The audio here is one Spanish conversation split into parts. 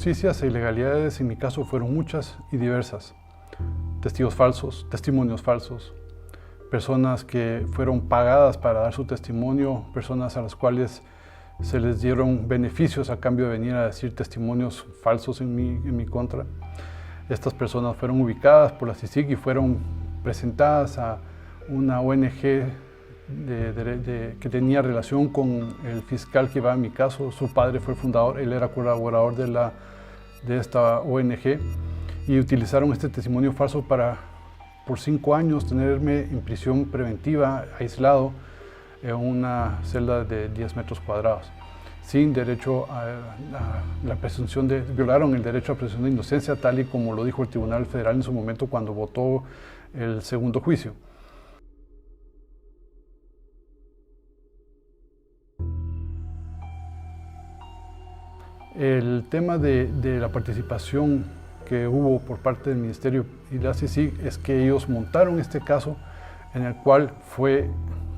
injusticias e ilegalidades en mi caso fueron muchas y diversas. Testigos falsos, testimonios falsos, personas que fueron pagadas para dar su testimonio, personas a las cuales se les dieron beneficios a cambio de venir a decir testimonios falsos en mi contra. Estas personas fueron ubicadas por la CICIG y fueron presentadas a una ONG que tenía relación con el fiscal que iba en mi caso. Su padre fue el fundador, él era colaborador de esta ONG, y utilizaron este testimonio falso para, por 5 años, tenerme en prisión preventiva, aislado, en una celda de 10 metros cuadrados, sin derecho a la presunción de, violaron el derecho a presunción de inocencia, tal y como lo dijo el Tribunal Federal en su momento cuando votó el segundo juicio. El tema de la participación que hubo por parte del Ministerio y la CICIG es que ellos montaron este caso en el cual fue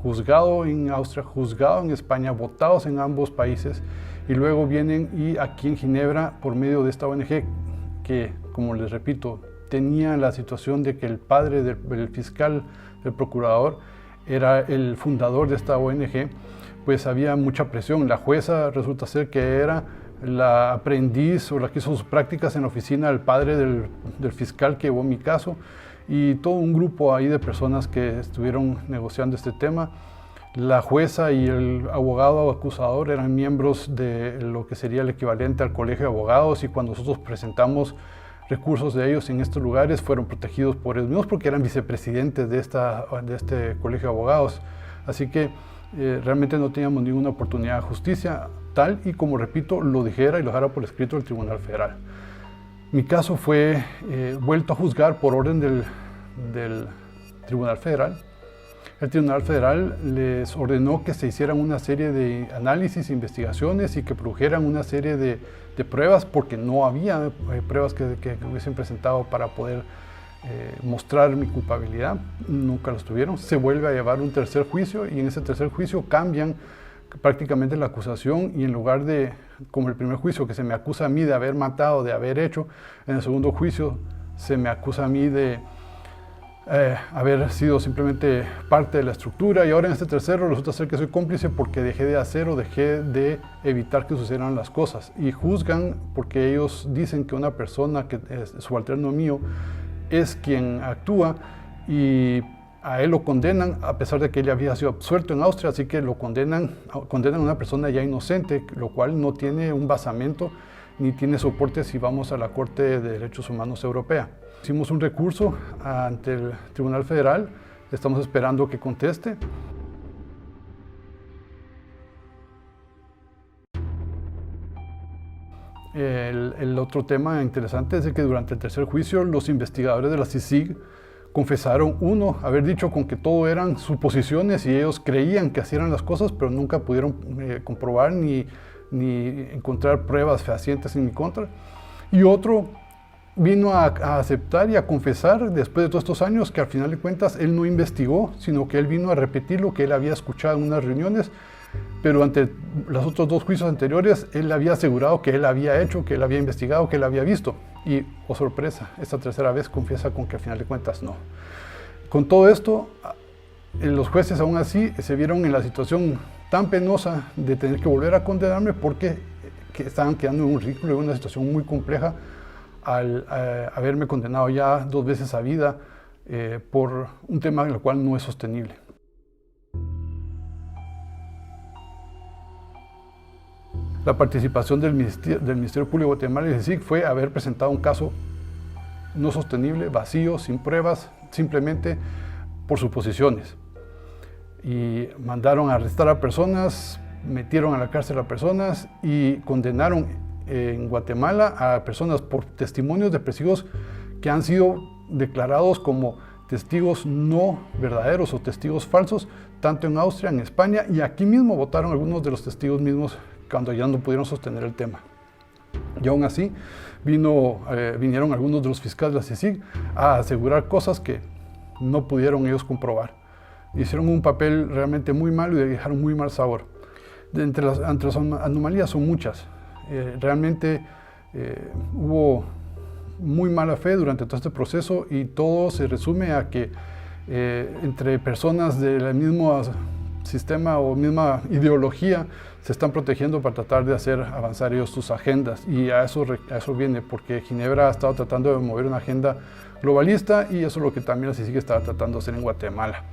juzgado en Austria, juzgado en España, votados en ambos países, y luego vienen y aquí en Ginebra, por medio de esta ONG, que, como les repito, tenía la situación de que el padre del fiscal, del procurador, era el fundador de esta ONG, pues había mucha presión. La jueza resulta ser que era la aprendiz o la que hizo sus prácticas en la oficina del padre del fiscal que llevó mi caso, y todo un grupo ahí de personas que estuvieron negociando este tema. La jueza y el abogado acusador eran miembros de lo que sería el equivalente al colegio de abogados, y cuando nosotros presentamos recursos de ellos en estos lugares fueron protegidos por ellos mismos porque eran vicepresidentes de este colegio de abogados. Así que realmente no teníamos ninguna oportunidad de justicia, tal y como, repito, lo dijera y lo dejara por escrito el Tribunal Federal. Mi caso fue vuelto a juzgar por orden del Tribunal Federal. El Tribunal Federal les ordenó que se hicieran una serie de análisis, investigaciones y que produjeran una serie de pruebas, porque no había pruebas que hubiesen presentado para poder mostrar mi culpabilidad. Nunca los tuvieron. Se vuelve a llevar un tercer juicio, y en ese tercer juicio cambian prácticamente la acusación, y en lugar de, como el primer juicio, que se me acusa a mí de haber matado, de haber hecho, en el segundo juicio se me acusa a mí de haber sido simplemente parte de la estructura, y ahora en este tercero resulta ser que soy cómplice porque dejé de hacer o dejé de evitar que sucedieran las cosas, y juzgan porque ellos dicen que una persona que es subalterno mío es quien actúa, y a él lo condenan a pesar de que él había sido absuelto en Austria, así que lo condenan a una persona ya inocente, lo cual no tiene un basamento ni tiene soporte si vamos a la Corte de Derechos Humanos Europea. Hicimos un recurso ante el Tribunal Federal, estamos esperando que conteste. El otro tema interesante es que durante el tercer juicio los investigadores de la CICIG confesaron, uno, haber dicho con que todo eran suposiciones y ellos creían que hacían las cosas, pero nunca pudieron comprobar ni encontrar pruebas fehacientes en mi contra. Y otro vino a aceptar y a confesar, después de todos estos años, que al final de cuentas él no investigó, sino que él vino a repetir lo que él había escuchado en unas reuniones, pero ante los otros 2 juicios anteriores él había asegurado que él había hecho, que él había investigado, que él había visto. Y, oh sorpresa, esta tercera vez confiesa con que al final de cuentas no. Con todo esto, los jueces aún así se vieron en la situación tan penosa de tener que volver a condenarme, porque estaban quedando en un ridículo, en una situación muy compleja, al haberme condenado ya 2 veces a vida por un tema en el cual no es sostenible. La participación del Ministerio Público de Guatemala y el CICIG fue haber presentado un caso no sostenible, vacío, sin pruebas, simplemente por suposiciones. Y mandaron a arrestar a personas, metieron a la cárcel a personas y condenaron en Guatemala a personas por testimonios de testigos que han sido declarados como testigos no verdaderos o testigos falsos, tanto en Austria, en España, y aquí mismo votaron algunos de los testigos mismos cuando ya no pudieron sostener el tema. Y aún así vinieron algunos de los fiscales de la CICIG a asegurar cosas que no pudieron ellos comprobar. Hicieron un papel realmente muy malo y dejaron muy mal sabor. Entre las anomalías son muchas. Realmente hubo muy mala fe durante todo este proceso y todo se resume a que entre personas del mismo sistema o misma ideología se están protegiendo para tratar de hacer avanzar ellos sus agendas, y a eso viene, porque Ginebra ha estado tratando de mover una agenda globalista y eso es lo que también la CICIG estaba tratando de hacer en Guatemala.